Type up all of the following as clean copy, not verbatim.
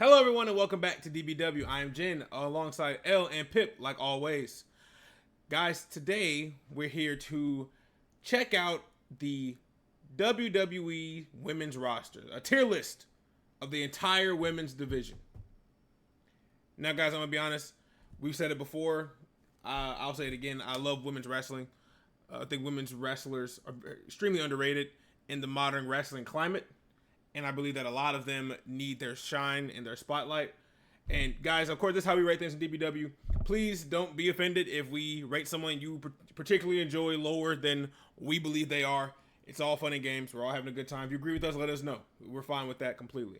Hello, everyone, and welcome back to DBW. I am Jen, alongside L and Pip, like always. Guys, today we're here to check out the WWE women's roster, a tier list of the entire women's division. Now, guys, I'm going to be honest. We've said it before. I'll say it again. I love women's wrestling. I think women's wrestlers are extremely underrated in the modern wrestling climate. And I believe that a lot of them need their shine and their spotlight. And guys, of course, this is how we rate things in DBW. Please don't be offended if we rate someone you particularly enjoy lower than we believe they are. It's all fun and games. We're all having a good time. If you agree with us, let us know. We're fine with that completely.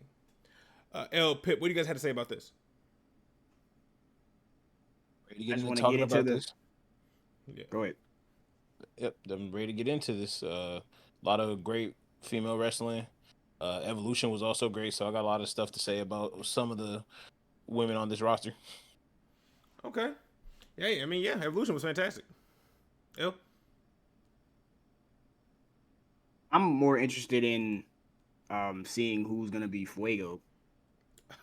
L, Pip, what do you guys have to say about this? I just want to get into this. Yeah. Go ahead. Yep, I'm ready to get into this. A lot of great female wrestling. Evolution was also great, so I got a lot of stuff to say about some of the women on this roster. Okay. Yeah, I mean, Evolution was fantastic. L? I'm more interested in seeing who's gonna be Fuego.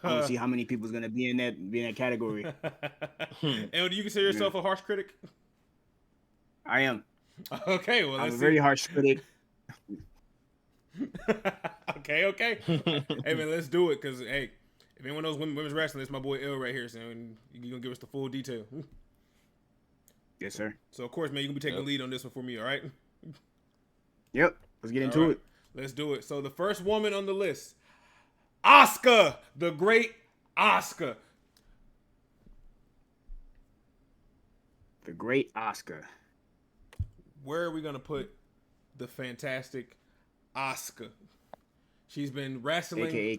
I want to see how many people's gonna be in that category. L, do you consider yourself a harsh critic? I am. Okay, well, I'm a very harsh critic. Okay. Hey, man, let's do it, because, hey, if anyone knows women's wrestling, it's my boy L right here, so you're going to give us the full detail. Yes, sir. So, of course, man, you're going to be taking the lead on this one for me, all right? Yep. Let's get into it. Let's do it. So, the first woman on the list, Asuka, the great Asuka. The great Asuka. Where are we going to put the fantastic Asuka? She's been wrestling, AKA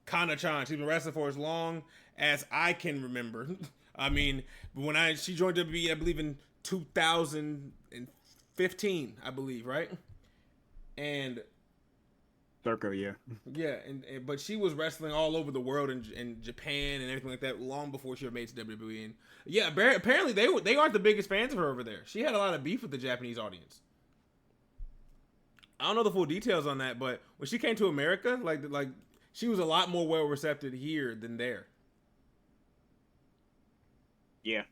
Kana-chan. She's been wrestling for as long as I can remember. I mean, when she joined WWE, I believe in 2015, I believe, right? And Circa, yeah. Yeah, but she was wrestling all over the world in Japan and everything like that long before she ever made it to WWE. And yeah, apparently they aren't the biggest fans of her over there. She had a lot of beef with the Japanese audience. I don't know the full details on that, but when she came to America, like she was a lot more well received here than there. Yeah.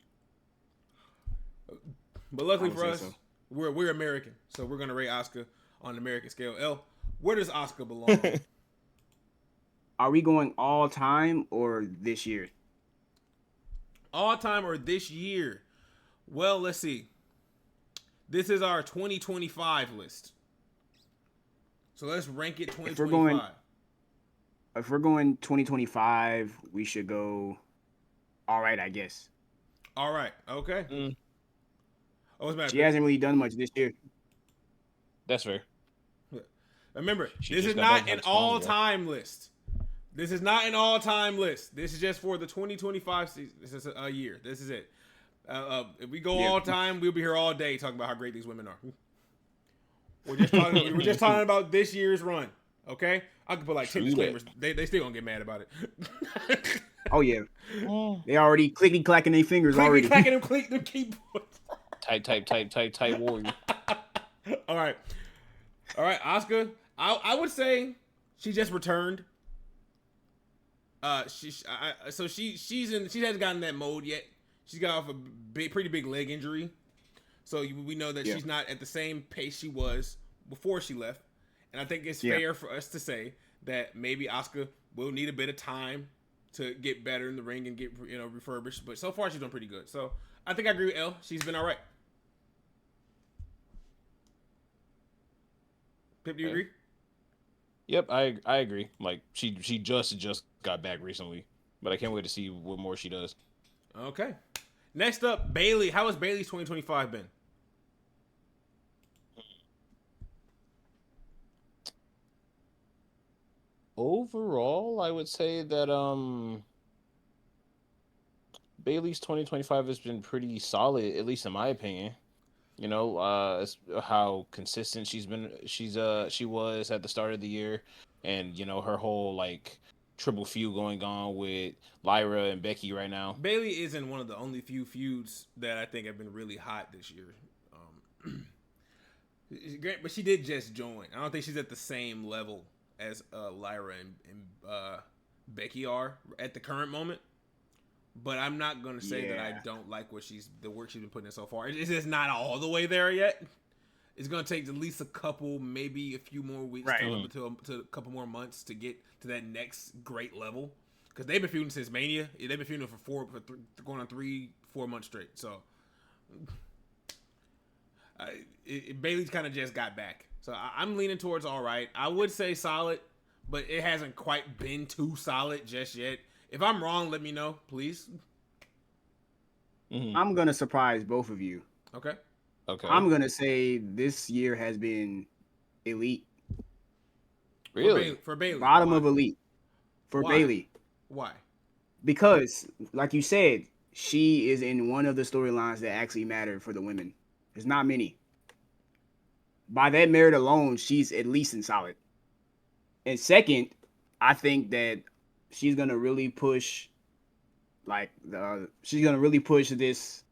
But luckily for us, we're American, so we're gonna rate Asuka on an American scale. L, where does Asuka belong? Are we going all time or this year? All time or this year? Well, let's see. This is our 2025 list. So let's rank it 2025. If we're going 2025, we should go all right, I guess. All right. Okay. Oh, what's the matter? She hasn't really done much this year. That's fair. Remember, this is not an all-time list. This is not an all-time list. This is just for the 2025 season. This is a year. This is it. If we go all time, we'll be here all day talking about how great these women are. We're just talking about this year's run. Okay? I could put like 10 disclaimers. They still gonna get mad about it. Oh yeah. They already clicky clacking their fingers already. Clacking them keyboards. Type warrior. All right, Asuka. I would say she just returned. She hasn't gotten that mode yet. She's got off a pretty big leg injury, so we know that she's not at the same pace she was before she left. And I think it's fair for us to say that maybe Asuka will need a bit of time to get better in the ring and get refurbished. But so far she's done pretty good. So I think I agree with L. She's been all right. Pip, do you agree? Yep, I agree. Like she just got back recently, but I can't wait to see what more she does. Okay. Next up, Bayley. How has Bayley's 2025 been? Overall, I would say that Bayley's 2025 has been pretty solid, at least in my opinion. You know, how consistent she was at the start of the year, and her whole like triple feud going on with Lyra and Becky right now. Bayley isn't one of the only few feuds that I think have been really hot this year. But she did just join. I don't think she's at the same level as Lyra and Becky are at the current moment. But I'm not gonna say that I Yeah. don't like the work she's been putting in so far. It's just not all the way there yet. It's gonna take at least a couple, maybe a few more weeks Right. to a couple more months to get to that next great level. Because they've been feuding since Mania. They've been feuding going on 3-4 months straight. So Bailey's kind of just got back. So I'm leaning towards all right. I would say solid, but it hasn't quite been too solid just yet. If I'm wrong, let me know, please. Mhm. I'm gonna surprise both of you. Okay. Okay. I'm gonna say this year has been elite. Really? For Bailey. Bottom Why? of elite for Why? Bailey. Why? Because, like you said, she is in one of the storylines that actually matter for the women. There's not many. By that merit alone, she's at least in solid. And second, I think that she's gonna really push, she's gonna really push this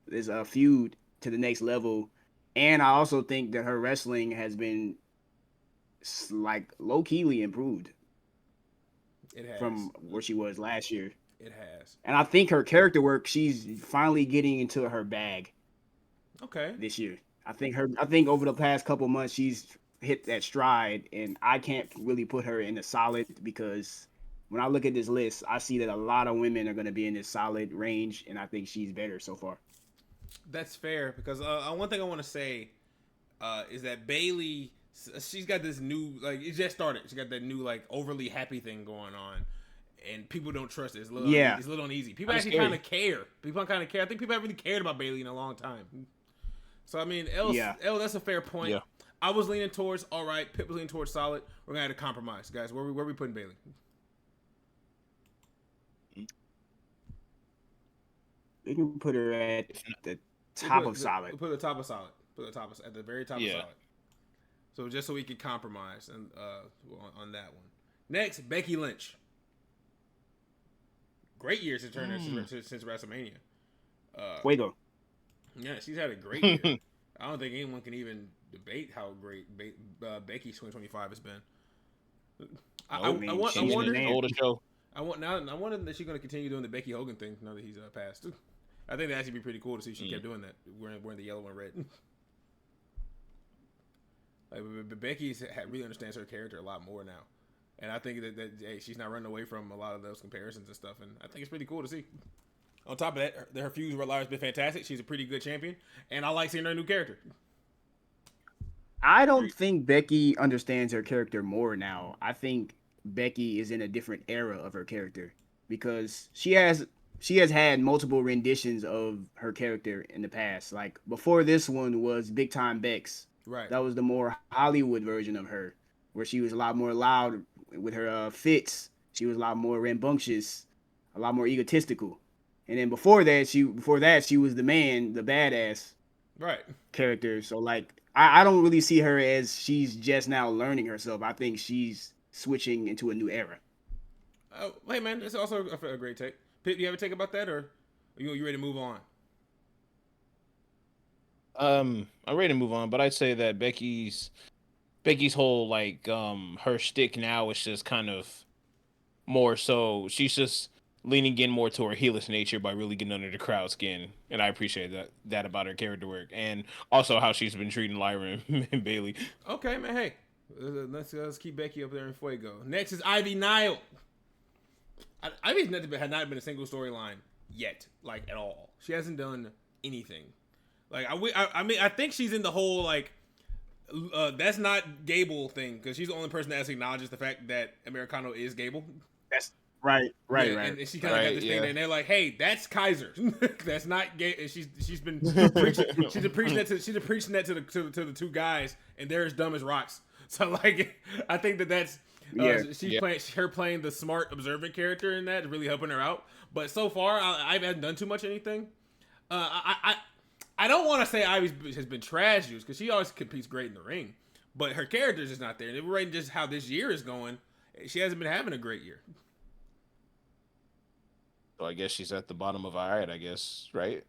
feud to the next level. And I also think that her wrestling has been like low keyly improved It has. from where she was last year. It has. And I think her character work, she's finally getting into her bag Okay. this year. I think over the past couple months she's hit that stride, and I can't really put her in a solid because when I look at this list, I see that a lot of women are going to be in this solid range, and I think she's better so far. That's fair because one thing I want to say is that Bailey, she's got this new it just started. She got that new overly happy thing going on, and people don't trust it. It's a little it's a little uneasy. People That's actually kind of care. People kind of care. I think people haven't really cared about Bailey in a long time. So I mean, L, that's a fair point. Yeah. I was leaning towards all right. Pip was leaning towards solid. We're gonna have to compromise, guys. Where we putting Bailey? We can put her at the top of solid. We put the top of solid. At the very top of solid. So just so we can compromise and on that one. Next, Becky Lynch. Great year since WrestleMania. Fuego. Yeah, she's had a great year. I don't think anyone can even debate how great Becky's 2025 has been. I wonder if she's going to continue doing the Becky Hogan thing now that he's passed. I think that'd actually be pretty cool to see if she kept doing that, wearing the yellow and red. Becky really understands her character a lot more now, and I think that she's not running away from a lot of those comparisons and stuff, and I think it's pretty cool to see. On top of that, her feuds with Lara's been fantastic. She's a pretty good champion, and I like seeing her new character. I don't think Becky understands her character more now. I think Becky is in a different era of her character because she has had multiple renditions of her character in the past. Like before this one was Big Time Bex. Right. That was the more Hollywood version of her, where she was a lot more loud with her fits. She was a lot more rambunctious, a lot more egotistical. And then before that, she was the man, the badass character. So I don't really see her as she's just now learning herself. I think she's switching into a new era. Hey man, that's also a great take. Pip, do you have a take about that, or are you ready to move on? I'm ready to move on, but I'd say that Becky's whole her shtick now is just kind of more so she's just leaning in more to her heelish nature by really getting under the crowd skin, and I appreciate that about her character work, and also how she's been treating Lyra and Bailey. Okay, man. Hey, let's keep Becky up there in Fuego. Next is Ivy Nile. Ivy's had not been a single storyline yet, at all. She hasn't done anything. I think she's in the whole that's not Gable thing because she's the only person that actually acknowledges the fact that Americano is Gable. That's right. And she kind of got this thing there, and they're like, "Hey, that's Kaiser. That's not gay." And she's been preaching, she's been preaching that to the two guys, and they're as dumb as rocks. So I think that's playing the smart observant character in that is really helping her out. But so far, I haven't done too much anything. I don't want to say Ivy has been trash juice because she always competes great in the ring, but her character is just not there. And if we're rating just how this year is going, she hasn't been having a great year. So I guess she's at the bottom of alright, I guess, right?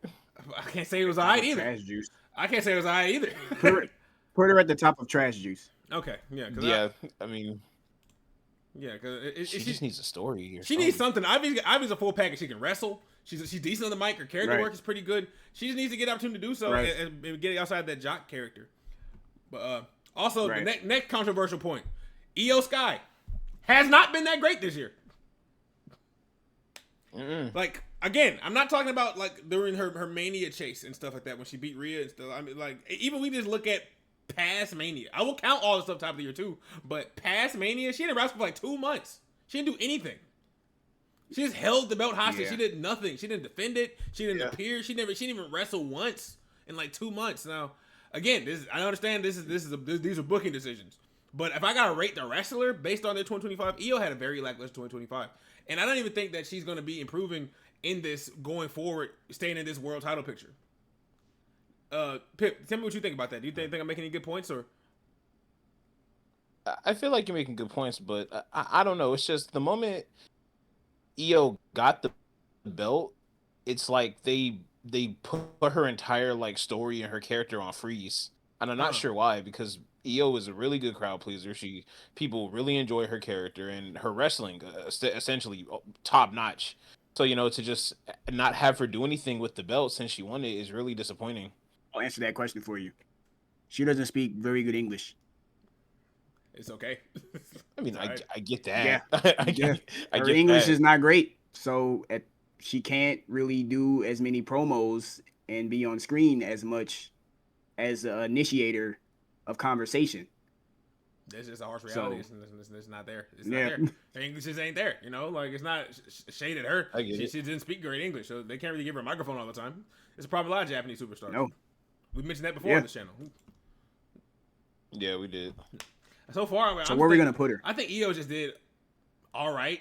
I can't say it was alright either. Trash juice. I can't say it was alright either. Put her at the top of trash juice. Okay, yeah. Yeah, I mean, Yeah, because she just needs a story. Or she needs something. Ivy's a full package. She can wrestle. She's decent on the mic. Her character work is pretty good. She just needs to get the opportunity to do so and get outside that jock character. But also the next controversial point, Io Sky has not been that great this year. Like again, I'm not talking about like during her Mania chase and stuff like that when she beat Rhea and stuff. I mean, like even we just look at past Mania. I will count all the stuff top of the year too, but past Mania, she didn't wrestle for like 2 months. She didn't do anything. She just held the belt hostage. She did nothing. She didn't defend it. She didn't appear. She didn't even wrestle once in like 2 months. Now, again, I understand these are booking decisions. But if I gotta rate the wrestler based on their 2025, Io had a very lackluster 2025, and I don't even think that she's gonna be improving in this going forward, staying in this world title picture. Pip, tell me what you think about that. Do you think I'm making any good points or? I feel like you're making good points, but I don't know. It's just the moment Io got the belt, it's like they put her entire like story and her character on freeze, and I'm not sure why, because Io is a really good crowd pleaser. People really enjoy her character and her wrestling, essentially top notch. So to just not have her do anything with the belt since she won it is really disappointing. I'll answer that question for you. She doesn't speak very good English. It's okay. I mean, right. I get that. Yeah. I get her English that. is not great, so she can't really do as many promos and be on screen as much as an initiator of conversation. This is a harsh reality. It's not there. It's not there. Her English just ain't there. Like it's not shaded her. She didn't speak great English, so they can't really give her a microphone all the time. It's a problem with a lot of Japanese superstars. No. We mentioned that before on this channel. Yeah, we did. So far, so where are we gonna put her? I think Io just did all right.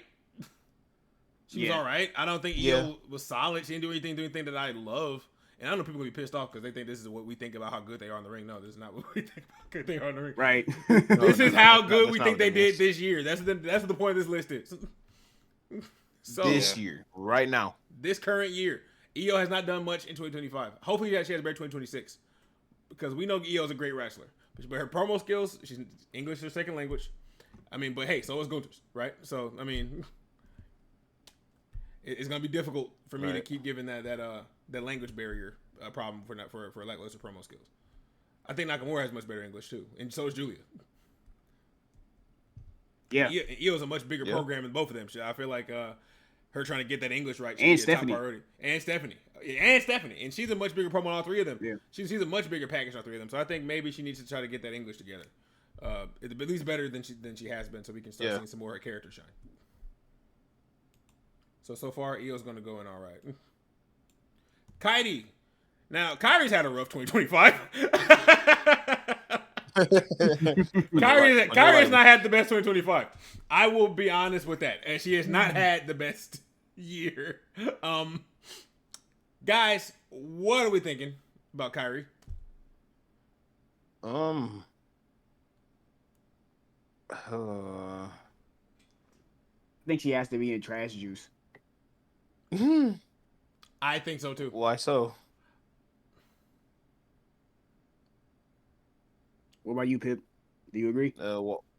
She was all right. I don't think Io was solid. She didn't do anything that I love. And I know people will be pissed off because they think this is what we think about how good they are in the ring. No, this is not what we think about how good they are in the ring. Right. This is how good we think they did this year. That's what the point of this list is. So this year, right now, this current year, Io has not done much in 2025. Hopefully, she has a better 2026 because we know Io is a great wrestler. But her promo skills, she's English is her second language. I mean, but hey, so is Gunther's, right? So I mean, it's gonna be difficult for me to keep giving that language barrier problem for lackluster promo skills. I think Nakamura has much better English too, and so is Julia. Yeah, Io's a much bigger program than both of them. I feel like her trying to get that English right, and Stephanie, and Stephanie, and she's a much bigger promo on all three of them. Yeah, she's a much bigger package on all three of them. So I think maybe she needs to try to get that English together, at least better than she has been, so we can start seeing some more of her character shine. So far, Io's gonna go in all right. Kairi. Now, Kairi's had a rough 2025. Kairi has not had the best 2025. I will be honest with that. And she has not had the best year. Guys, what are we thinking about Kairi? I think she has to be in trash juice. I think so too. Why so? What about you, Pip? Do you agree?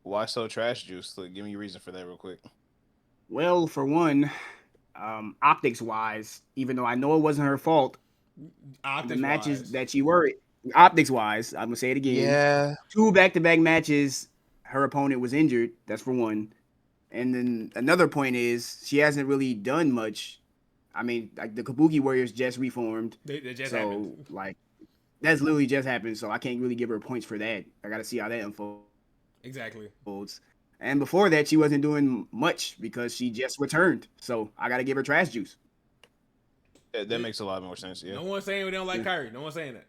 Why so trash juice? Give me a reason for that real quick. Well, for one, optics wise, even though I know it wasn't her fault, the matches that she were optics wise, I'm gonna say it again. Yeah. 2 back-to-back matches, her opponent was injured. That's for one. And then another point is she hasn't really done much. I mean, like the Kabuki Warriors just reformed. They just happened. Like that's literally just happened. So I can't really give her points for that. I got to see how that unfolds. Exactly. And before that, she wasn't doing much because she just returned. So I got to give her trash juice. Yeah, that makes a lot more sense. Yeah. No one's saying we don't like Kairi. No one's saying that.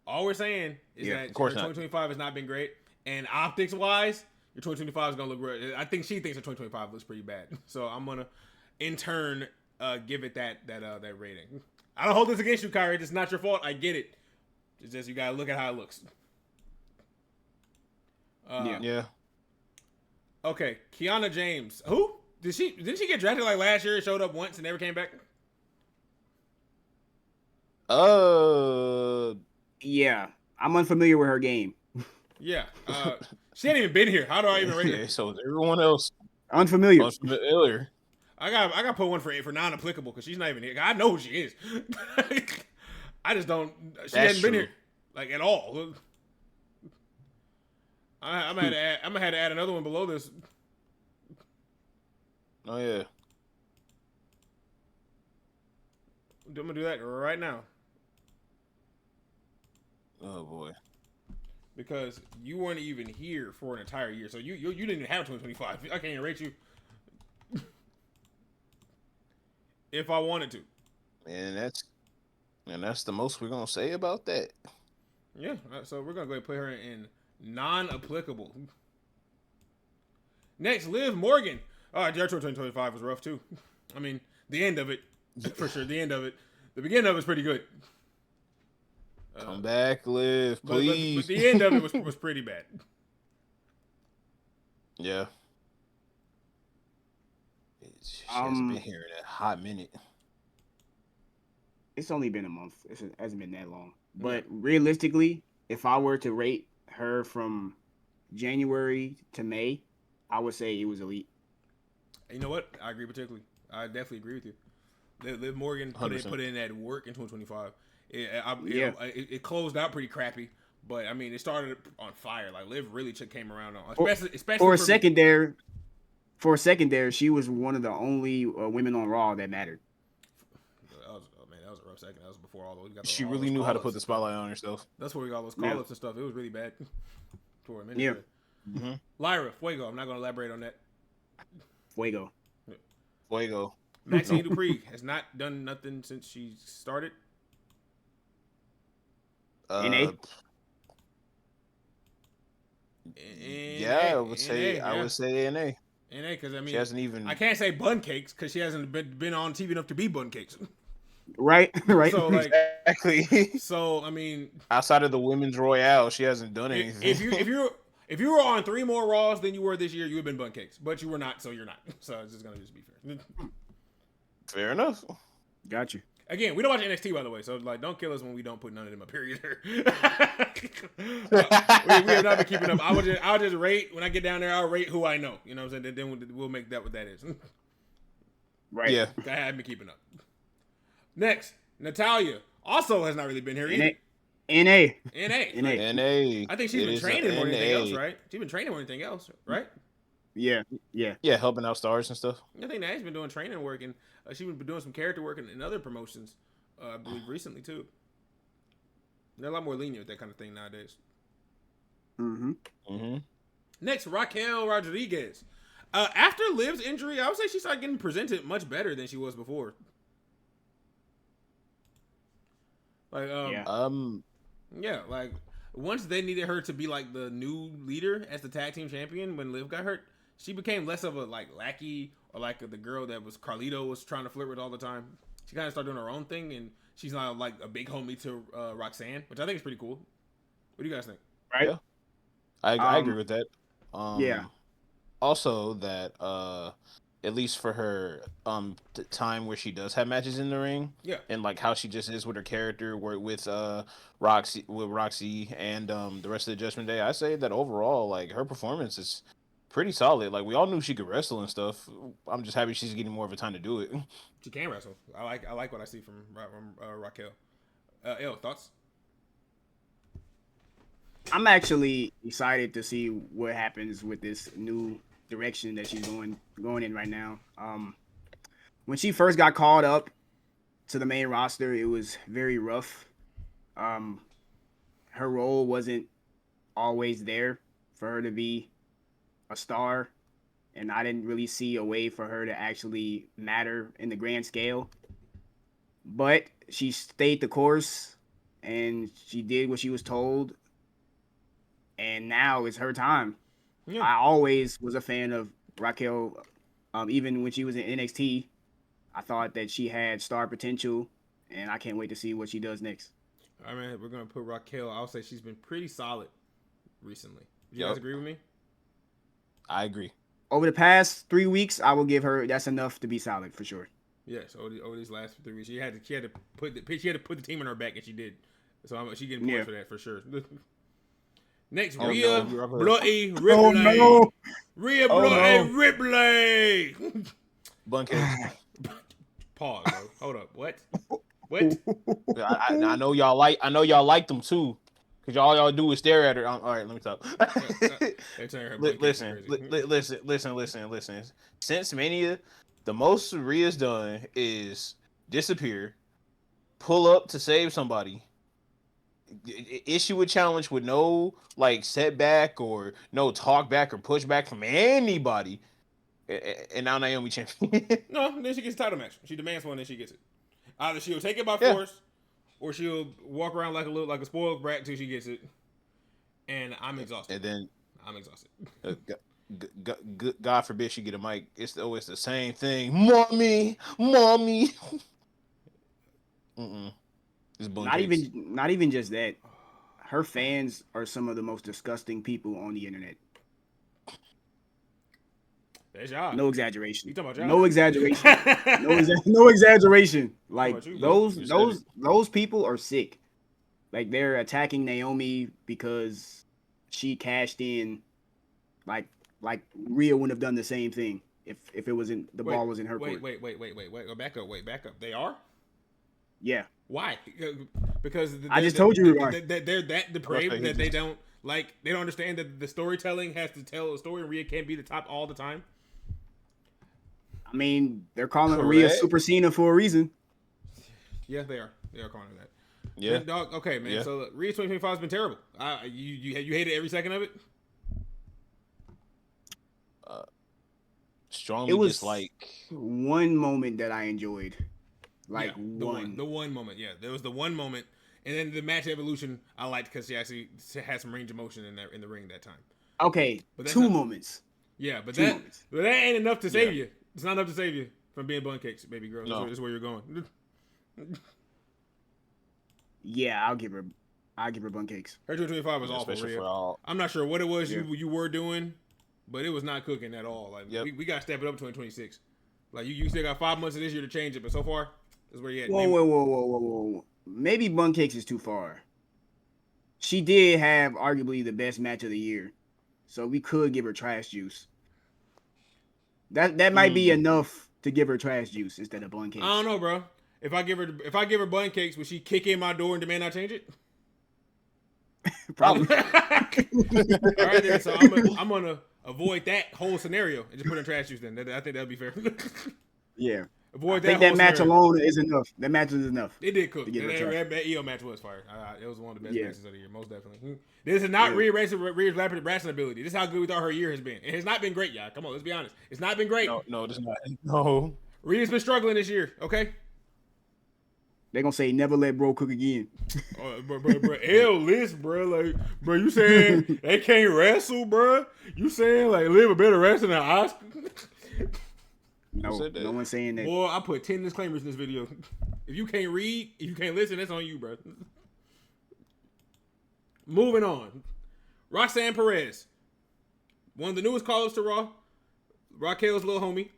All we're saying is that her 2025 has not been great. And optics wise, your 2025 is gonna look great. I think she thinks her 2025 looks pretty bad. So I'm gonna, in turn, give it that rating. I don't hold this against you, Kairi. It's not your fault. I get it. It's just you gotta look at how it looks. Yeah. Okay, Kiana James. Who didn't she get drafted like last year? Showed up once and never came back. Yeah, I'm unfamiliar with her game. Yeah, She ain't even been here. How do I even rate her? Yeah, so everyone else Unfamiliar. unfamiliar. I got put one for non-applicable because she's not even here. I know who she is. I just don't. She That's hasn't been true. here like at all. I'm gonna have to add another one below this. Oh yeah. I'm gonna do that right now Oh boy. because you weren't even here for an entire year, so you didn't even have 2025. I can't even rate you if I wanted to. And that's the most we're gonna say about that. Yeah, so we're gonna go ahead and put her in non-applicable. Next, Liv Morgan. Their 2025 was rough too. I mean, the end of it, for sure. The end of it. The beginning of it's pretty good. Come back, Liv, But please. the end of it was pretty bad. Yeah. She hasn't been here in a hot minute. It's only been a month. It hasn't been that long. But realistically, if I were to rate her from January to May, I would say it was elite. You know what? I agree particularly. I definitely agree with you. Liv Morgan put in that work in 2025. It closed out pretty crappy, but I mean, it started on fire. Like Liv really came around on, especially for a second there. For a second there, she was one of the only women on Raw that mattered. That was a rough second. That was before all those. She really knew how to put the spotlight on herself. That's where we got all those call-ups and stuff. It was really bad for a minute. Yeah. Mm-hmm. Lyra, Fuego. I'm not going to elaborate on that. Fuego. Maxine Dupree has not done nothing since she started. NA? Yeah, I would say NA. NA, because I mean, she hasn't even. I can't say bun cakes because she hasn't been on TV enough to be bun cakes. Right. So like, exactly. So I mean, outside of the women's Royale, she hasn't done anything. If you were on 3 more Raws than you were this year, you would have been bun cakes. But you were not, so you're not. So it's just gonna be fair. Fair enough. Got you. Again, we don't watch NXT, by the way, so like, don't kill us when we don't put none of them up here either. We have not been keeping up. I'll just rate when I get down there. I'll rate who I know. You know what I'm saying? Then we'll make that what that is. Right. Yeah. I haven't been keeping up. Next, Natalia also has not really been here either. NA. I think she's been training more than anything else, right? She's been training more than anything else, right? Yeah, helping out stars and stuff. I think Nash been doing training work, and she's been doing some character work in other promotions, I believe recently too. They're a lot more lenient with that kind of thing nowadays. Next, Raquel Rodriguez. After Liv's injury, I would say she started getting presented much better than she was before. Like, like once they needed her to be like the new leader as the tag team champion when Liv got hurt, she became less of a like lackey or like the girl that was Carlito was trying to flirt with all the time. She kind of started doing her own thing, and she's now like a big homie to Roxanne, which I think is pretty cool. What do you guys think? Right. Yeah. I agree with that. Yeah. Also, that at least for her time where she does have matches in the ring, and like how she just is with her character, with Roxy and the rest of the Judgment Day, I say that overall, like her performance is pretty solid. Like we all knew she could wrestle and stuff. I'm just happy she's getting more of a time to do it. She can wrestle. I like what I see from Raquel. L, thoughts? I'm actually excited to see what happens with this new direction that she's going in right now. When she first got called up to the main roster, it was very rough. Her role wasn't always there for her to be a star, and I didn't really see a way for her to actually matter in the grand scale. But she stayed the course, and she did what she was told, and now it's her time. Yeah. I always was a fan of Raquel. Even when she was in NXT, I thought that she had star potential, and I can't wait to see what she does next. All right, man, we're going to put Raquel. I'll say she's been pretty solid recently. Do you guys agree with me? I agree. Over the past 3 weeks, I will give her that's enough to be solid for sure. Yes, over these last 3 weeks, she had to put the team on her back, and she did. So she getting points for that for sure. Next, Oh, Rhea no. Bloody Ripley. Oh no! Rhea Oh, Bloody no. Ripley. Bun cakes. Pause, bro. Hold up. What? What? I know y'all like them too, cause y'all do is stare at her. All right, let me stop. They're turning her bun cakes Listen, crazy. listen. Since Mania, the most Rhea's done is disappear, pull up to save somebody, issue a challenge with no like setback or no talk back or pushback from anybody, and now Naomi champion. No, then she gets a title match. She demands one, then she gets it. Either she'll take it by Yeah. force, or she'll walk around like a spoiled brat until she gets it. And I'm exhausted. And then I'm exhausted. God forbid she get a mic. It's always the same thing. Mommy. It's bun cakes. Not even just that. Her fans are some of the most disgusting people on the internet. That's y'all. No exaggeration. You talking about y'all? No exaggeration. No exaggeration. Like about you, those people are sick. Like they're attacking Naomi because she cashed in. Like Rhea wouldn't have done the same thing if it wasn't the ball was in her court. Wait. Back up. They are? Yeah. Why? Because I just told you why. they're that depraved that they don't understand that the storytelling has to tell a story, and Rhea can't be the top all the time. I mean, they're calling Rhea Super Cena for a reason. Yeah, they are. They are calling her that. Yeah. And dog, okay, man. Yeah. So Rhea 2025 has been terrible. You hated every second of it. Strongly It was dislike. one moment that I enjoyed. Like yeah, the one moment. Yeah, there was the one moment, and then the match evolution I liked because she actually had some range of motion in the ring that time. Okay, but that's two moments. Yeah, but Two that moments. but that ain't enough to save you. It's not enough to save you from being bun cakes, baby girl. No. That's where you're going. Yeah, I'll give her bun cakes. Her 225 was awful. Especially Rhea. for all. I'm not sure what it was Yeah. you were doing, but it was not cooking at all. Like we got to step it up 2026. Like you still got 5 months of this year to change it, but so far, that's where you at. Whoa. Maybe bun cakes is too far. She did have arguably the best match of the year, so we could give her trash juice. That might be enough to give her trash juice instead of bun cakes. I don't know, bro. If I give her bun cakes, would she kick in my door and demand I change it? Probably. All right, then. So I'm gonna avoid that whole scenario and just put in trash juice. Then I think that'd be fair. Yeah. Avoid I think that match alone is enough. That match is enough. It did cook. That EO match was fire. It was one of the best matches of the year, most definitely. This is not Rhea's rapid wrestling ability. This is how good we thought her year has been. It has not been great, y'all. Come on, let's be honest. It's not been great. No, this is not. No. Rhea's been struggling this year. Okay. They're gonna say never let bro cook again. Bro, list, bro. Like, bro, you saying they can't wrestle, bro? You saying like live a better wrestler than Oscar? No one's saying that. Boy, I put 10 disclaimers in this video. If you can't read, if you can't listen, that's on you, bro. Moving on. Roxanne Perez. One of the newest callers to Raw. Raquel's little homie.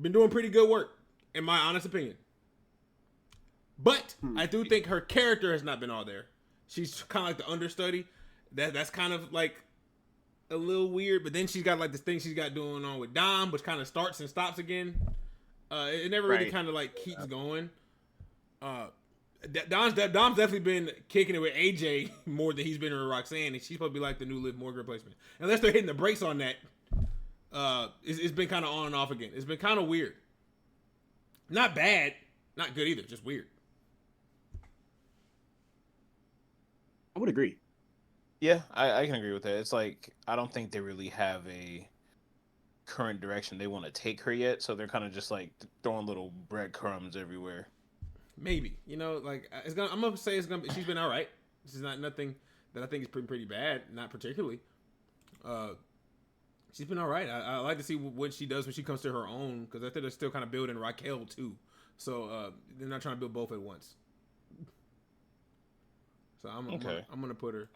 Been doing pretty good work, in my honest opinion. But I do think her character has not been all there. She's kind of like the understudy. That's kind of like a little weird, but then she's got like this thing she's got going on with Dom, which kind of starts and stops again. It never really kind of like keeps going. Dom's definitely been kicking it with AJ more than he's been with Roxanne, and she's supposed to be like the new Liv Morgan replacement. Unless they're hitting the brakes on that, it's been kind of on and off again. It's been kind of weird. Not bad, not good either, just weird. I would agree. Yeah, I can agree with that. It's like I don't think they really have a current direction they want to take her yet, so they're kind of just like throwing little breadcrumbs everywhere. Maybe, like I'm gonna say she's been all right. This is not nothing that I think is pretty bad, not particularly. She's been all right. I like to see what she does when she comes to her own, because I think they're still kind of building Raquel too. So they're not trying to build both at once. So I'm gonna put her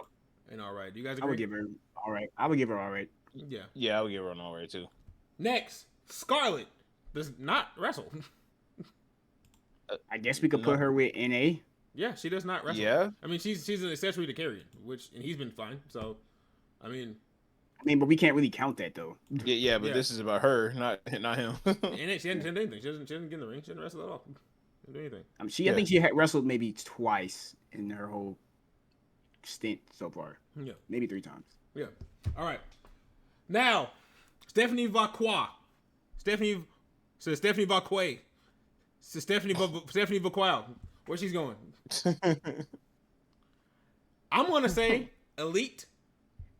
in all right. Do you guys agree? I would give her all right. I would give her all right. Yeah. Yeah, I would give her an all right too. Next, Scarlett does not wrestle. I guess we could put her with NA. Yeah, she does not wrestle. Yeah. I mean, she's an accessory to Carrion, and he's been fine. So I mean, but we can't really count that though. Yeah, but Yeah. this is about her, not him. and she hadn't done anything. She didn't get in the ring. She didn't wrestle at all. Didn't do anything. I think she had wrestled maybe twice in her whole stint so far. Yeah. Maybe 3 times. Yeah. All right. Now, Stephanie Vacqua. Stephanie Vacquet. Stephanie Vacquel. Where she's going? I'm gonna say Elite,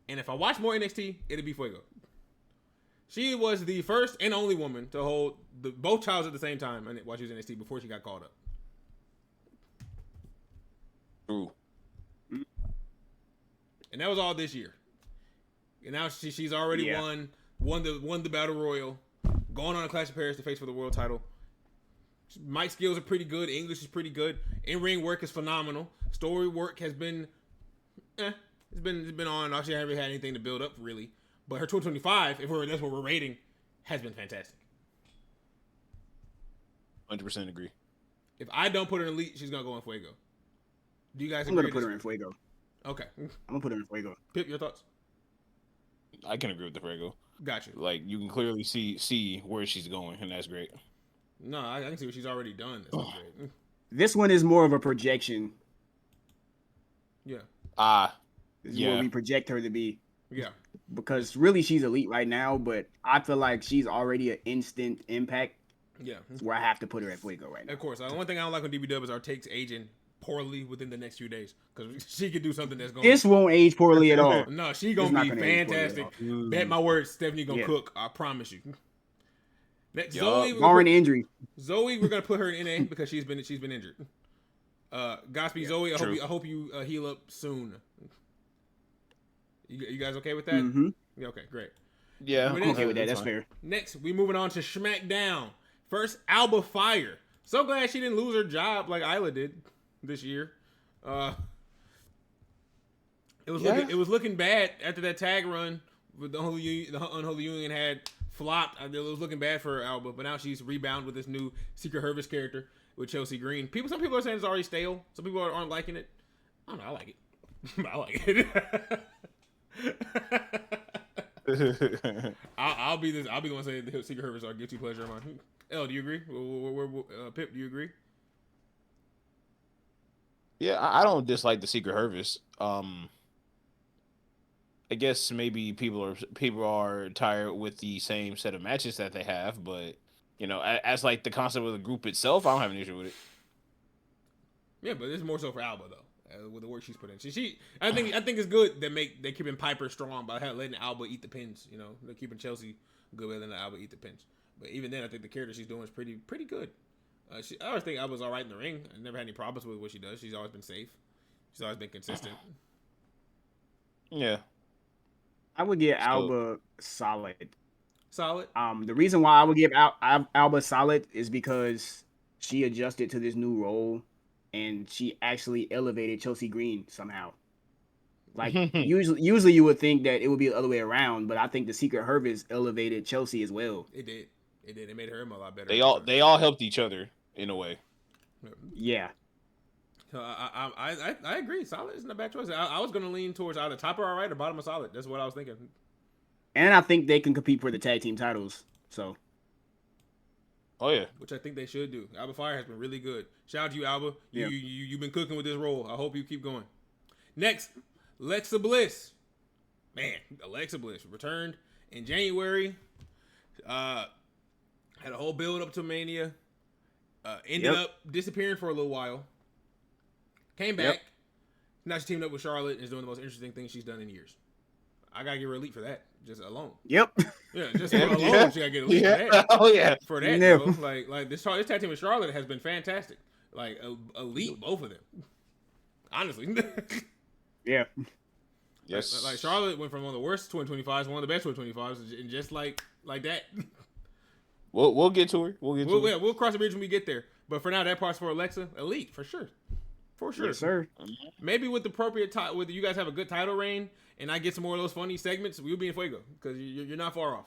and if I watch more NXT, it'll be Fuego. She was the first and only woman to hold both titles at the same time while she was in NXT before she got called up. Ooh. And that was all this year. And now she's already won the Battle Royal, going on a Clash of Paris to face for the world title. Mic skills are pretty good. English is pretty good. In-ring work is phenomenal. Story work has been, it's been on and off. She hasn't really had anything to build up really. But her 2025, that's what we're rating, has been fantastic. 100% agree. If I don't put her in Elite, she's gonna go in Fuego. Do you guys agree? I'm gonna put her in Fuego. Okay. I'm gonna put her in Fuego. Pip, your thoughts? I can agree with the Fuego. Gotcha. Like you can clearly see where she's going, and that's great. No, I can see what she's already done. That's great. This one is more of a projection. Yeah. This is what we project her to be. Yeah. Because really she's elite right now, but I feel like she's already an instant impact. Yeah. Where I have to put her at Fuego right now. Of course. The one thing I don't like on DBW is our takes aging poorly within the next few days. Because she could do something that's going This won't age poorly at all. No, she gonna be fantastic. Bet my word, Stephanie gonna cook. I promise you. Next, Zoe, barring injury. Zoe, we're gonna put her in NA because she's been injured. Godspeed, Zoe. I hope you heal up soon. You guys okay with that? Mm-hmm. Yeah, okay, great. Yeah, I'm okay with that. That's fair. Next, we moving on to SmackDown. First, Alba Fire. So glad she didn't lose her job like Isla did this year. It was looking bad after that tag run with the Unholy Union had flopped. It was looking bad for Alba, but now she's rebound with this new Secret Service character with Chelsea Green. Some people are saying it's already stale. Some people aren't liking it. I don't know. I like it. I like it. I'll be the one saying the Secret Service are guilty pleasure of mine. L, do you agree? Pip, do you agree? Yeah, I don't dislike the Secret Service. I guess maybe people are tired with the same set of matches that they have, but as like the concept of the group itself, I don't have an issue with it. Yeah, but it's more so for Alba though, with the work she's put in. I think it's good they're keeping Piper strong by letting Alba eat the pins. They're keeping Chelsea good by letting Alba eat the pins. But even then, I think the character she's doing is pretty good. I always think Alba's all right in the ring. I never had any problems with what she does. She's always been safe. She's always been consistent. Yeah. I would give Alba solid. Solid? The reason why I would give Alba solid is because she adjusted to this new role and she actually elevated Chelsea Green somehow. Like usually you would think that it would be the other way around, but I think the Secret Service elevated Chelsea as well. It did. It made her a lot better. They all helped each other in a way. Yeah. So I agree. Solid isn't a bad choice. I was gonna lean towards either top or all right or bottom of solid. That's what I was thinking. And I think they can compete for the tag team titles. So. Oh yeah. Which I think they should do. Alba Fire has been really good. Shout out to you, Alba. You've been cooking with this role. I hope you keep going. Next, Alexa Bliss. Man, Alexa Bliss returned in January. Had a whole build up to Mania. Ended up disappearing for a little while. Came back. Now she's teamed up with Charlotte and is doing the most interesting thing she's done in years. I gotta give her Elite for that, just alone. Yep. Yeah, just alone, she gotta get Elite for that. Oh yeah, for that. Bro. Like this tag team with Charlotte has been fantastic. Like Elite, both of them. Honestly. Yeah. Yes. Like Charlotte went from one of the worst 2025s to one of the best 2025s, and just like that. We'll get to her. We'll cross the bridge when we get there. But for now, that part's for Alexa. Elite, for sure. For sure. Yes, sir. Maybe with the appropriate time, whether you guys have a good title reign and I get some more of those funny segments, we'll be in Fuego because you're not far off.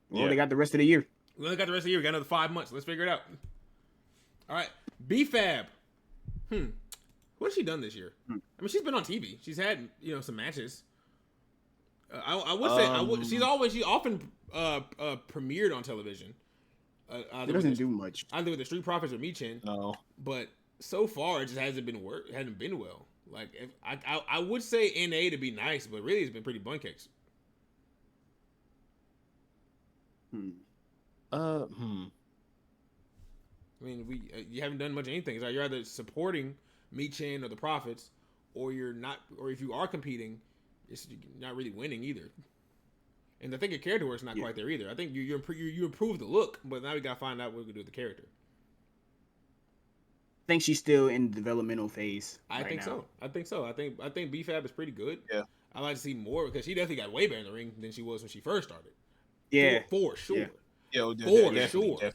Well, they got the rest of the year. We only got the rest of the year. We got another 5 months. Let's figure it out. All right. B-Fab. What has she done this year? I mean, she's been on TV. She's had, some matches. I would say she often premiered on television. It doesn't do much. Either with the Street Profits or Michin. No. But so far it just hasn't been well. Like I would say NA to be nice, but really it's been pretty bun cakes. I mean, you haven't done much of anything. It's like you're either supporting Michin or the Profits, or you're not, or if you are competing, you're not really winning either. And I think your character work's not quite there either. I think you improve the look, but now we gotta find out what we can do with the character. I think she's still in the developmental phase. I think so. I think BFAB is pretty good. Yeah. I like to see more because she definitely got way better in the ring than she was when she first started. Yeah, for sure. Yeah. For Definitely, sure.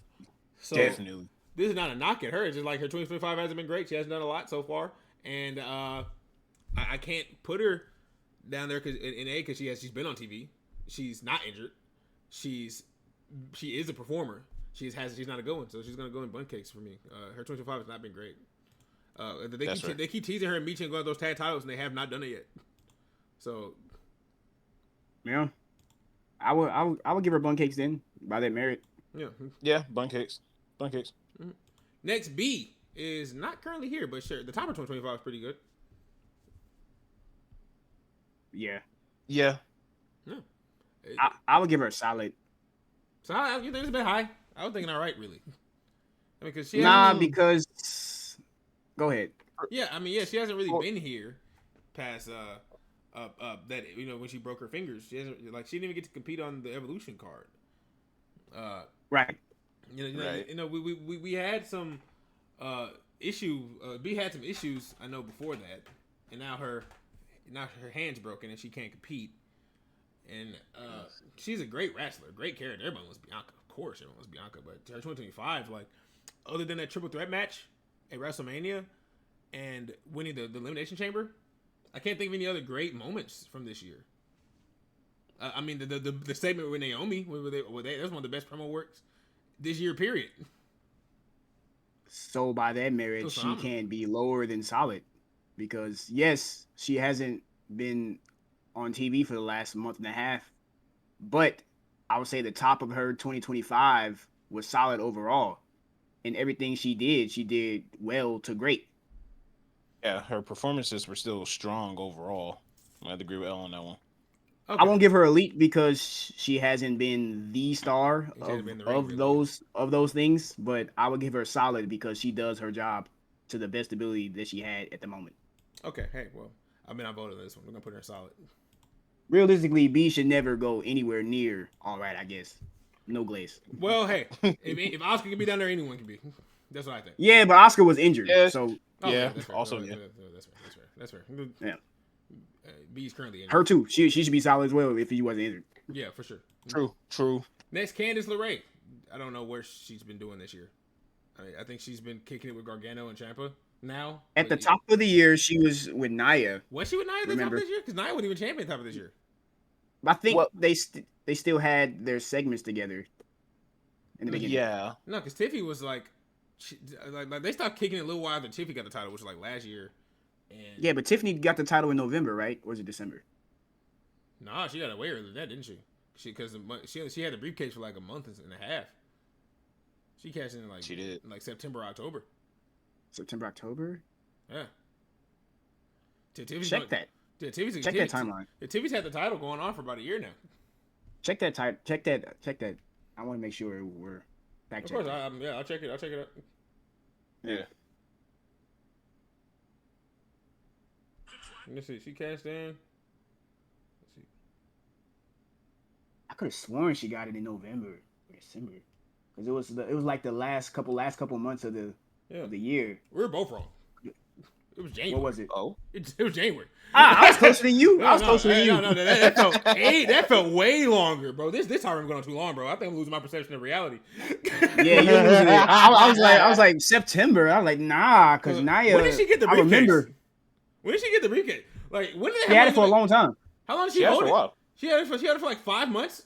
So, definitely. This is not a knock at her. It's just like her 2025 hasn't been great. She hasn't done a lot so far, and I can't put her down there because she's been on TV. She's not injured. She is a performer. She's not a good one, so she's gonna go in bun cakes for me. Her 2025 has not been great. They keep teasing her and Michin going those tag titles, and they have not done it yet. So, yeah, I would give her bun cakes then by that merit. Yeah, bun cakes. Mm-hmm. Next, B is not currently here, but sure, the top of 2025 is pretty good. Yeah. I would give her a solid. So you think it's a bit high? I was thinking all right, really. I mean, because because go ahead. Yeah, I mean, she hasn't really been here past that when she broke her fingers. She didn't even get to compete on the Evolution card. Right. We had some issue. B had some issues. I know before that, and now her hand's broken and she can't compete. And she's a great wrestler, great character. Everyone wants Bianca, of course. Everyone wants Bianca, but her 2025, like, other than that triple threat match at WrestleMania and winning the Elimination Chamber, I can't think of any other great moments from this year. I mean, the segment with Naomi, that's one of the best promo works this year, period. So by that merit, she can't be lower than solid, because yes, she hasn't been on TV for the last month and a half, but I would say the top of her 2025 was solid overall, and everything she did well to great. Yeah, her performances were still strong overall. I have to agree with Elle on that one. Okay. I won't give her elite because she hasn't been the star of those things, but I would give her solid because she does her job to the best ability that she had at the moment. Okay, hey, well, I mean, I voted on this one. We're gonna put her solid. Realistically, B should never go anywhere near all right, I guess. No glaze. Well, hey, if Oscar can be down there, anyone can be. That's what I think. Yeah, but Oscar was injured, so yeah. That's fair. Also, that's fair. Yeah. B's currently injured. Her too. She should be solid as well if he wasn't injured. Yeah, for sure. True. Next, Candice LeRae. I don't know where she's been doing this year. I think she's been kicking it with Gargano and Ciampa now. At the top of the year, she was with Nia. Was she with Nia at the top of this year? Because Nia wasn't even champion at the top of this year. I think they still had their segments together in the beginning. Yeah. No, because Tiffy was like they stopped kicking it a little while after Tiffy got the title, which was like last year. And yeah, but Tiffany got the title in November, right? Or was it December? Nah, she got it way earlier than that, didn't she? Because she had the briefcase for like a month and a half. She cashed in like, she did. Like September, October. September, October? Yeah. Check that. Yeah, check that timeline. Tiffy's had the title going on for about a year now. Check that. Check that. I want to make sure we're fact checking. Of course, I'll check it. I'll check it out. Yeah. Let me see. She cashed in. Let's see. I could have sworn she got it in November or December, because it was like the last couple months of the year. We were both wrong. It was January. What was it? Oh, it was January. I was closer than you. I was closer than you. No, that felt way longer, bro. This time I'm going on too long, bro. I think I'm losing my perception of reality. Yeah, you're losing it. I was like September. I was like, nah, because Nia. When did she get the briefcase? I remember. When did she get the briefcase? Like, when did she had it for a long time? How long did she hold it? For a while. She had it for like 5 months.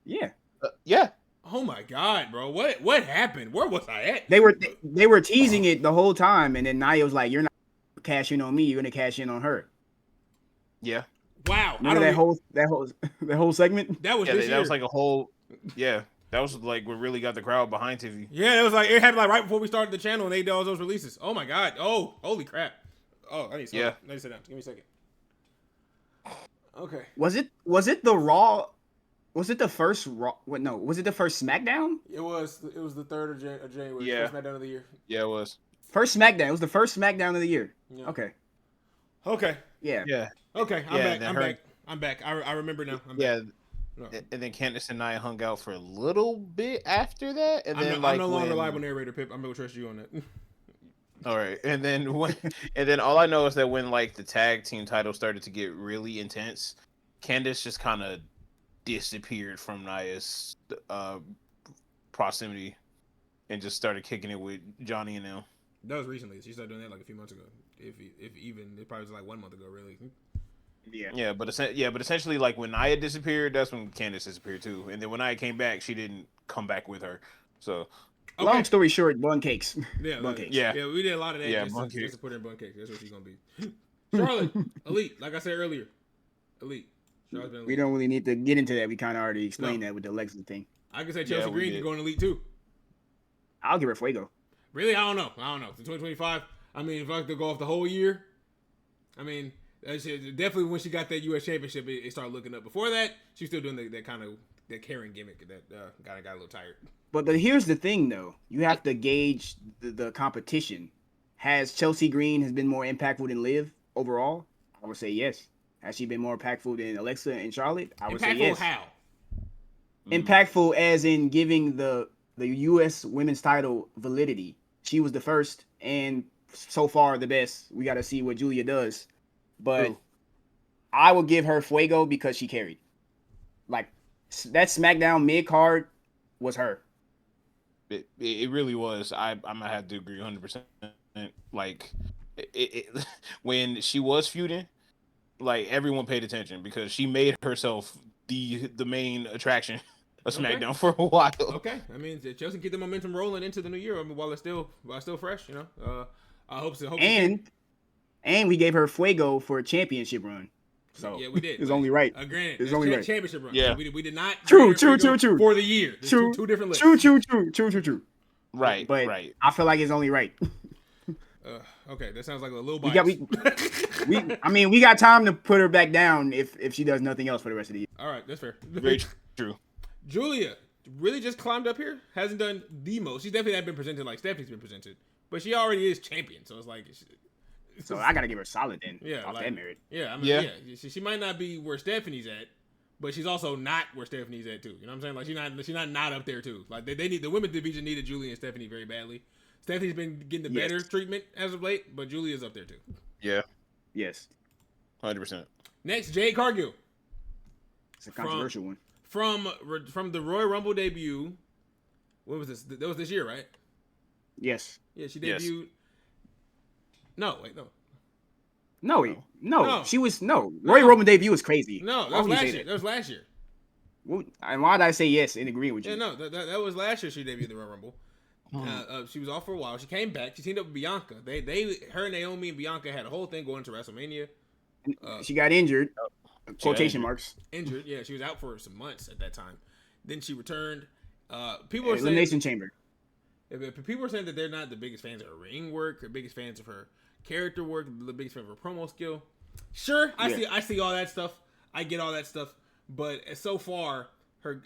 Yeah. Yeah. Oh my God, bro! What happened? Where was I at? They were teasing it the whole time, and then Nia was like, "You're not cashing on me. You're gonna cash in on her." Yeah. Wow. Remember that whole segment? That was Yeah, this that year. was like a whole. Yeah, that was like what really got the crowd behind TV. Yeah, it was like it happened like right before we started the channel and they did all those releases. Oh my god. Oh, holy crap. Oh, I need to Yeah. sit down. Give me a second. Okay. Was it the Raw? Was it the first Raw? What? No, was it the first SmackDown? It was the 3rd of January. Yeah. First SmackDown of the year. Yeah, it was. First SmackDown. It was the first SmackDown of the year. Yeah. Okay. Okay. Yeah. Yeah. Okay. I'm Yeah, back. and then I'm her- back. I'm back. I remember now. I'm Yeah, back. No. and then Candice and Nia hung out for a little bit after that, and then I'm no longer reliable narrator, Pip. I'm gonna trust you on that. All right, and then all I know is that when like the tag team title started to get really intense, Candice just kind of disappeared from Nia's proximity and just started kicking it with Johnny and them. That was recently. She started doing that like a few months ago. If even, it probably was like 1 month ago, really. Yeah. But essentially, like when Nia disappeared, that's when Candice disappeared too. And then when Nia came back, she didn't come back with her. So Okay. Long story short, bun cakes. Yeah, Bun cakes. Yeah. Yeah, we did a lot of that Yeah, just, bun to, just cakes. to put her in bun cakes. That's what she's gonna be. Charlotte, elite. Like I said earlier, elite. Charlotte's been elite. We don't really need to get into that. We kind of already explained that with the Alexa thing. I can say Yeah, Chelsea we Green did. can go in elite too. I'll give her Fuego. Really, I don't know. To 2025. I mean, if I could go off the whole year, I mean, that shit, definitely when she got that U.S. Championship, it started looking up. Before that, she was still doing that kind of that Karen gimmick that got a little tired. But here's the thing, though. You have to gauge the competition. Has Chelsea Green has been more impactful than Liv overall? I would say yes. Has she been more impactful than Alexa and Charlotte? I would say Impactful yes. how? Impactful as in giving the U.S. women's title validity. She was the first and so far the best. We got to see what Julia does. But Ooh. I would give her Fuego because she carried. Like, that SmackDown mid-card was her. It really was. I'm gonna have to agree 100%. Like, when she was feuding, like everyone paid attention because she made herself the main attraction of Okay. SmackDown for a while. Okay, I mean, Chelsea can keep the momentum rolling into the new year. I mean, while it's still fresh, you know. I hope so. And we gave her Fuego for a championship run. So yeah, we did. It's only right. Granted, It's that's only right. championship run. Yeah. We did not. True, grant her true, Fuego true. For the year. There's True, two different lists. True. Right, But right. I feel like it's only right. Okay, that sounds like a little We bias. got we got time to put her back down if she does nothing else for the rest of the year. All right, that's fair. Very true. Julia really just climbed up here. Hasn't done the most. She's definitely not been presented like Stephanie's been presented, but she already is champion. So it's like, So I gotta give her solid then. yeah, off like, that merit. yeah. I mean, Yeah. yeah. She might not be where Stephanie's at, but she's also not where Stephanie's at too. You know what I'm saying? Like she's not up there too. Like they need the women's division needed Julia and Stephanie very badly. Stephanie's been getting the Yes. better treatment as of late, but Julia's up there too. Yeah, Yes, 100%. Next, Jade Cargill it's a controversial one. from the Royal Rumble debut. What was this? That was this year, right? Yes. Yeah, she Yes. debuted. No, wait, no. No. She was Royal Rumble debut was crazy. No, that Why was would you last say year. That was last year. Well, and why did I say yes and agree with you? Yeah, no, that was last year she debuted in the Royal Rumble. She was off for a while. She came back. She teamed up with Bianca. Her and Naomi and Bianca had a whole thing going to WrestleMania. She got injured. Quotation injured. marks. Injured. Yeah, she was out for some months at that time. Then she returned. People were saying Elimination Chamber. people were saying that they're not the biggest fans of her ring work, the biggest fans of her character work, the biggest fan of her promo skill. Sure, I see all that stuff. I get all that stuff. But so far, her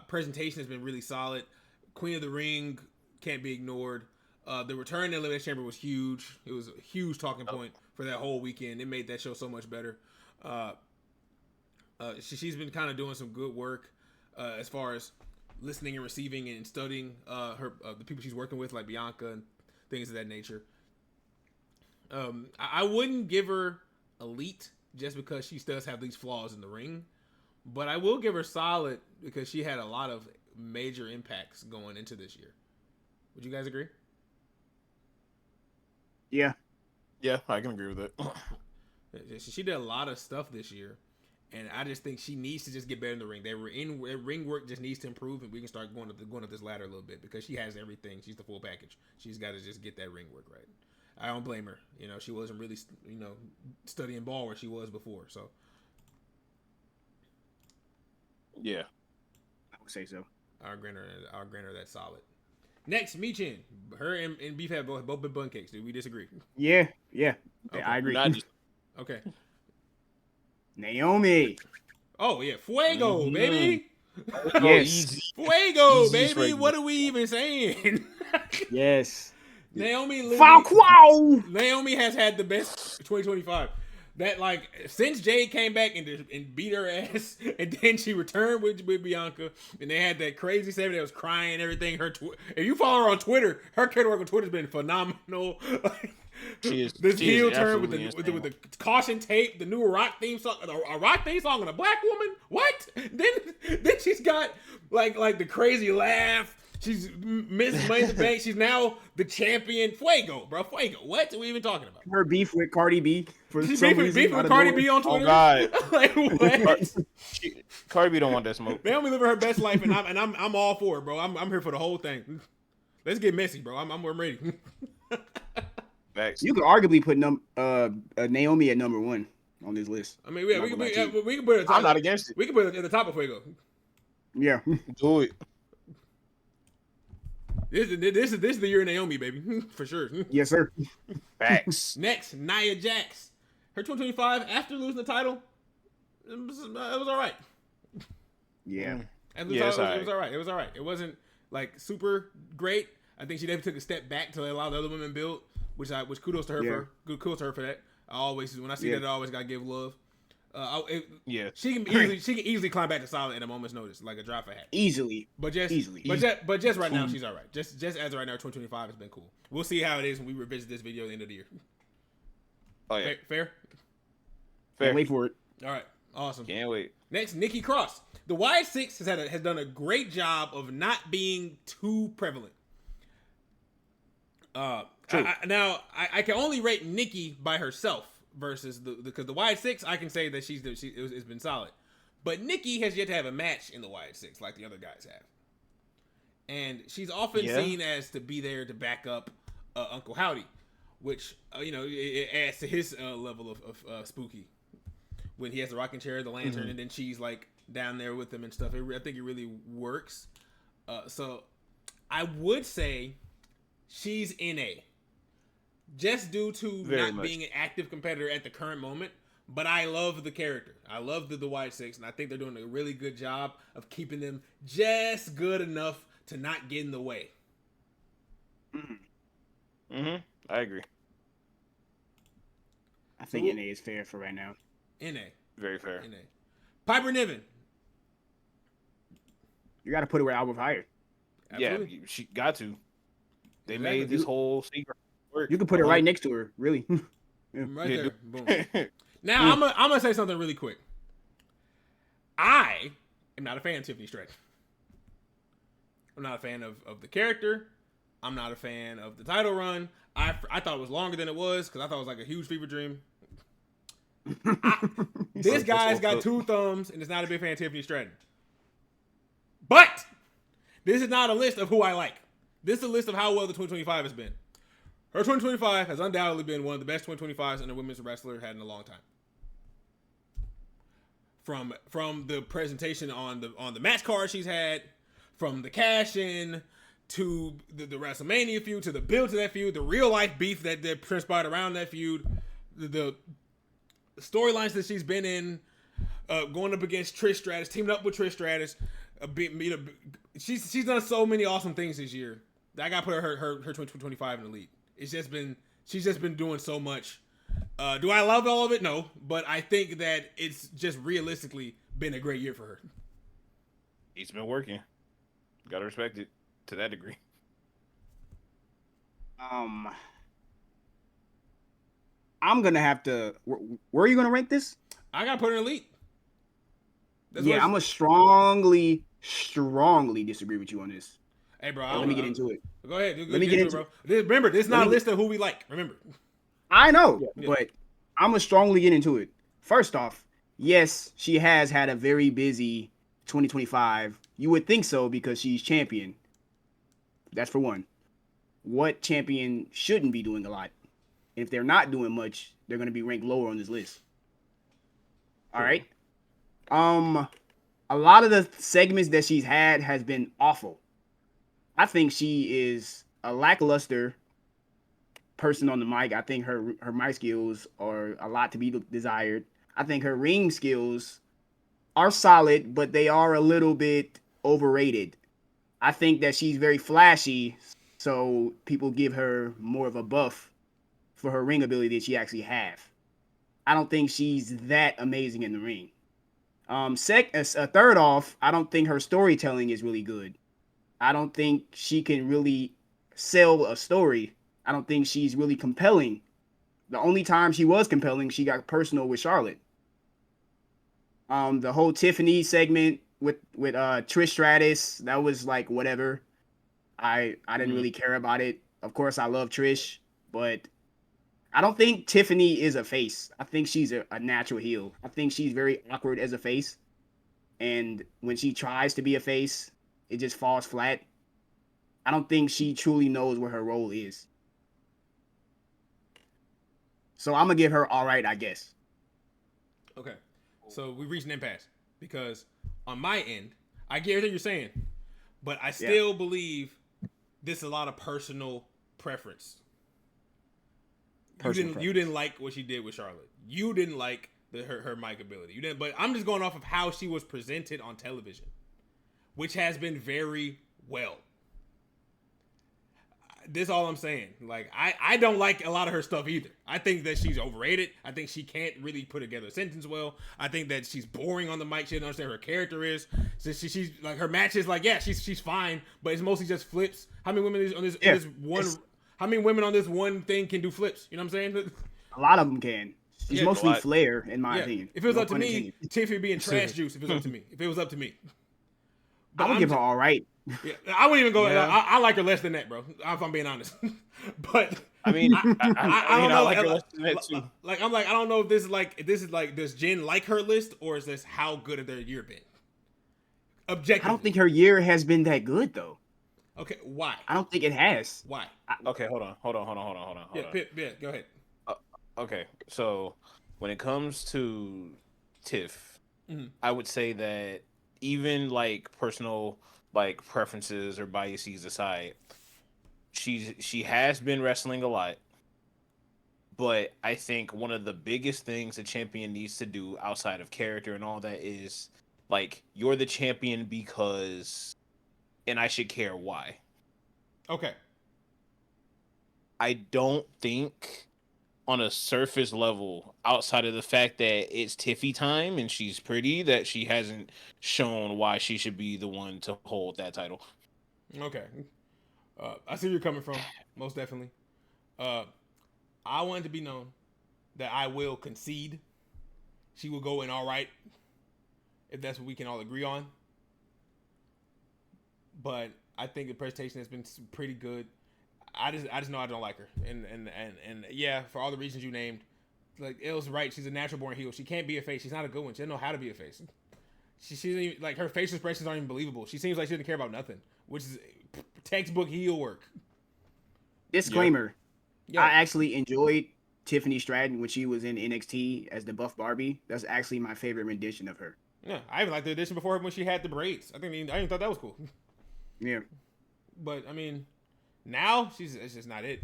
presentation has been really solid. Queen of the Ring can't be ignored. The return to Elimination Chamber was huge. It was a huge talking point for that whole weekend. It made that show so much better. She's been kind of doing some good work as far as listening and receiving and studying the people she's working with, like Bianca and things of that nature. I wouldn't give her elite just because she does have these flaws in the ring, but I will give her solid because she had a lot of major impacts going into this year. Would you guys agree? Yeah. Yeah, I can agree with it. She did a lot of stuff this year, and I just think she needs to just get better in the ring. Ring work just needs to improve, and we can start going up this ladder a little bit because she has everything. She's the full package. She's got to just get that ring work right. I don't blame her. You know, she wasn't really, studying ball where she was before. So Yeah. I would say so. I'll grant her that solid. Next, Michin. Her and Beef have both been bun cakes. Do we disagree? Yeah. Okay. I agree. Not just Okay. Naomi. Oh yeah, Fuego, baby. Yes. easy. Fuego, Easy baby. Fuego. What are we even saying? Yes. Naomi Falquao. Naomi has had the best 2025. That like since Jade came back and beat her ass, and then she returned with Bianca, and they had that crazy segment that was crying and everything. If you follow her on Twitter, her character work on Twitter has been phenomenal. This heel turn with the caution tape, the new rock theme song, a rock theme song, and a black woman. What? Then she's got like the crazy laugh. She's Miss Money in the Bank. She's now the champion. Fuego, bro. Fuego. What are we even talking about? Her beef with Cardi B for She's some beefing reason. with Cardi B on Oh Twitter. God. Like what? Cardi B don't want that smoke. Naomi living her best life, and I'm all for it, bro. I'm here for the whole thing. Let's get messy, bro. I'm ready. Facts. You could arguably put Naomi at number 1 on this list. I mean, yeah, we can put it. At the top. I'm not against it. We can put it at the top of Fuego. Yeah. Do it. This is the year of Naomi, baby, for sure. Yes, sir. Facts. Next, Nia Jax. Her 2025 after losing the title, it was all right. Yeah. It Yeah, was all right. It was all right. It wasn't like super great. I think she definitely took a step back to allow the other women build, which kudos to her for. Good kudos to her for that. I always when I see that, I always gotta give love. She can easily climb back to solid at a moment's notice, like a drop of a hat. Easily. But just right now, she's all right. Just as of right now, 2025 has been cool. We'll see how it is when we revisit this video at the end of the year. Oh yeah. Fair. Can't wait for it. All right. Awesome. Can't wait. Next, Nikki Cross. The Y6 has done a great job of not being too prevalent. True. I can only rate Nikki by herself versus because the Y6 I can say that it's been solid, but Nikki has yet to have a match in the Y6 like the other guys have, and she's often seen as to be there to back up Uncle Howdy, which it adds to his level of spooky when he has the rocking chair, the lantern, and then she's like down there with him and stuff. I think it really works. So I would say she's in A. Just due to being an active competitor at the current moment. But I love the character. I love the Y6, and I think they're doing a really good job of keeping them just good enough to not get in the way. I agree. I think NA is fair for right now. NA. Very fair. NA. Piper Niven. You got to put her where Albert hired. Absolutely. Yeah, she got to. They made this whole secret work. You can put her right next to her, really. Right there. Boom. Now, I'm gonna say something really quick. I am not a fan of Tiffany Stratton. I'm not a fan of the character. I'm not a fan of the title run. I thought it was longer than it was because I thought it was like a huge fever dream. This guy's got 2 thumbs and is not a big fan of Tiffany Stratton. But this is not a list of who I like. This is a list of how well the 2025 has been. Her 2025 has undoubtedly been one of the best 2025s in a women's wrestler had in a long time. From the presentation on the match card she's had, from the cash in to the WrestleMania feud, to the build to that feud, the real life beef that transpired around that feud, the storylines that she's been in, going up against Trish Stratus, teaming up with Trish Stratus, she's done so many awesome things this year. I gotta put her 2025 in the lead. She's just been doing so much. Do I love all of it? No, but I think that it's just realistically been a great year for her. It's been working. Gotta respect it to that degree. I'm gonna have to. Where are you gonna rank this? I gotta put her in elite. I'm gonna strongly disagree with you on this. Hey, bro. Let me get into it. Go ahead. Let me get into it, bro. Remember, this is not a list of who we like. Remember. I know, but I'm gonna strongly get into it. First off, yes, she has had a very busy 2025. You would think so because she's champion. That's for one. What champion shouldn't be doing a lot? If they're not doing much, they're gonna be ranked lower on this list. All right. a lot of the segments that she's had has been awful. I think she is a lackluster person on the mic. I think her mic skills are a lot to be desired. I think her ring skills are solid, but they are a little bit overrated. I think that she's very flashy, so people give her more of a buff for her ring ability that she actually have. I don't think she's that amazing in the ring. Third off, I don't think her storytelling is really good. I don't think she can really sell a story. I don't think she's really compelling. The only time she was compelling, she got personal with Charlotte. The whole Tiffany segment with Trish Stratus, that was like whatever. I didn't really care about it. Of course, I love Trish, but I don't think Tiffany is a face. I think she's a natural heel. I think she's very awkward as a face, and when she tries to be a face, it just falls flat. I don't think she truly knows what her role is. So I'm gonna give her all right, I guess. Okay, so we reached an impasse because on my end, I get everything you're saying, but I still believe this is a lot of personal preference. You didn't like what she did with Charlotte. You didn't like her mic ability. You didn't, but I'm just going off of how she was presented on television, which has been very well. This is all I'm saying. Like, I don't like a lot of her stuff either. I think that she's overrated. I think she can't really put together a sentence well. I think that she's boring on the mic. She doesn't understand who her character is. So she's like, her matches, like, yeah, she's fine, but it's mostly just flips. How many women on this one? How many women on this one thing can do flips? You know what I'm saying? A lot of them can. She's mostly Flair, in my opinion. If it was up to me, Tiffany would be in trash juice. If it was up to me, if it was up to me, but I would give her all right. Yeah, I wouldn't even go. Yeah. I like her less than that, bro. If I'm being honest. But I mean, I don't know. I like her less than that too. Like I'm like, I don't know if this is like does Jen like her list, or is this how good have their year been? Objectively, I don't think her year has been that good though. Okay, why? I don't think it has. Why? Okay, hold on. Yeah, Pip, yeah, go ahead. Okay, so when it comes to Tiff, I would say that even like personal like preferences or biases aside, she has been wrestling a lot. But I think one of the biggest things a champion needs to do outside of character and all that is like, you're the champion because, and I should care why. Okay. I don't think on a surface level, outside of the fact that it's Tiffy time and she's pretty, that she hasn't shown why she should be the one to hold that title. Okay. I see where you're coming from, most definitely. I want it to be known that I will concede she will go in all right, if that's what we can all agree on. But I think the presentation has been pretty good. I just know I don't like her, and yeah, for all the reasons you named, like Elle's right. She's a natural born heel. She can't be a face. She's not a good one. She doesn't know how to be a face. She doesn't even, like, her facial expressions aren't even believable. She seems like she doesn't care about nothing, which is textbook heel work. Disclaimer: I actually enjoyed Tiffany Stratton when she was in NXT as the Buff Barbie. That's actually my favorite rendition of her. Yeah, I even liked the edition before when she had the braids. I even thought that was cool. Yeah, but I mean, now it's just not it.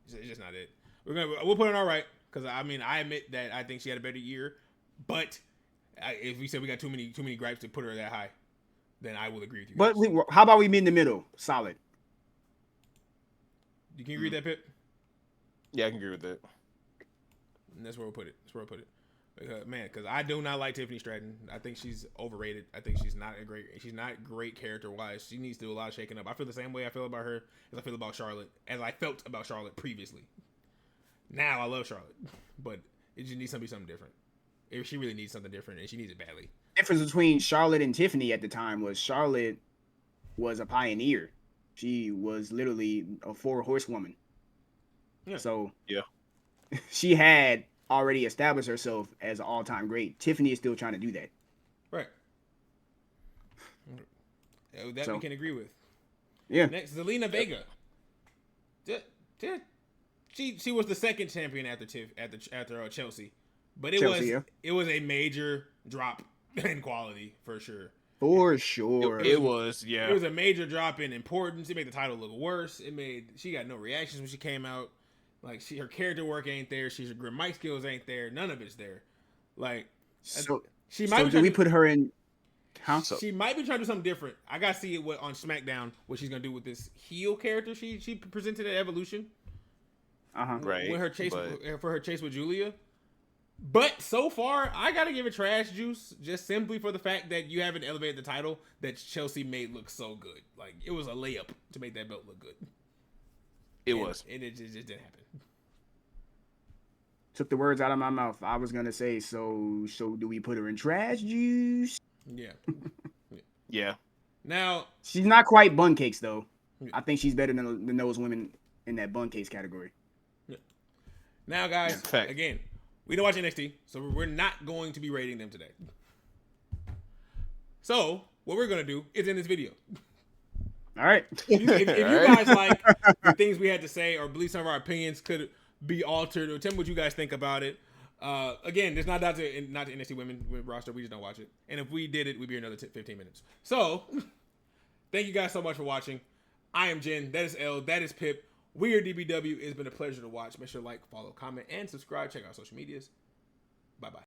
It's just not it. We'll put it all right, because I mean, I admit that I think she had a better year, but if we said we got too many gripes to put her that high, then I will agree with you. But how about we meet in the middle? Solid. You can agree with that, Pip? Yeah, I can agree with that. And that's where we'll put it. Because I do not like Tiffany Stratton. I think she's overrated. I think she's not great character wise. She needs to do a lot of shaking up. I feel the same way I feel about her as I feel about Charlotte, as I felt about Charlotte previously. Now I love Charlotte, but it just needs to be something different. If she really needs something different, and she needs it badly. The difference between Charlotte and Tiffany at the time was Charlotte was a pioneer. She was literally a 4-horsewoman. Yeah. So yeah, she had already established herself as an all-time great. Tiffany is still trying to do that. Right. That we can agree with. Yeah. Next, Zelina Vega. She was the second champion after Chelsea, but it was a major drop in quality for sure. For sure. It was, It yeah. was a major drop in importance. It made the title look worse. She got no reactions when she came out. Like her character work ain't there. Her mic skills ain't there. None of it's there. Like So, she might. so do we put her in? Huh? She might be trying to do something different. I gotta see it on SmackDown what she's gonna do with this heel character she presented at Evolution. Right. When for her chase with Julia. But so far, I gotta give it trash juice just simply for the fact that you haven't elevated the title that Chelsea made look so good. Like it was a layup to make that belt look good. It was. And it just didn't happen. Took the words out of my mouth. I was gonna say, so do we put her in trash juice? Yeah. Yeah. Now She's not quite bun cakes though. Yeah. I think she's better than those women in that bun cakes category. Yeah. Now, guys, Fact. again, we don't watch NXT, so we're not going to be rating them today. So what we're gonna do is in this video. All right. If you guys like the things we had to say or believe some of our opinions could be altered, or tell me what you guys think about it. Again, there's not to NXT women roster. We just don't watch it. And if we did it, we'd be here another 15 minutes. So, thank you guys so much for watching. I am Jen. That is L. That is Pip. We are DBW. It's been a pleasure to watch. Make sure to like, follow, comment, and subscribe. Check out our social medias. Bye-bye.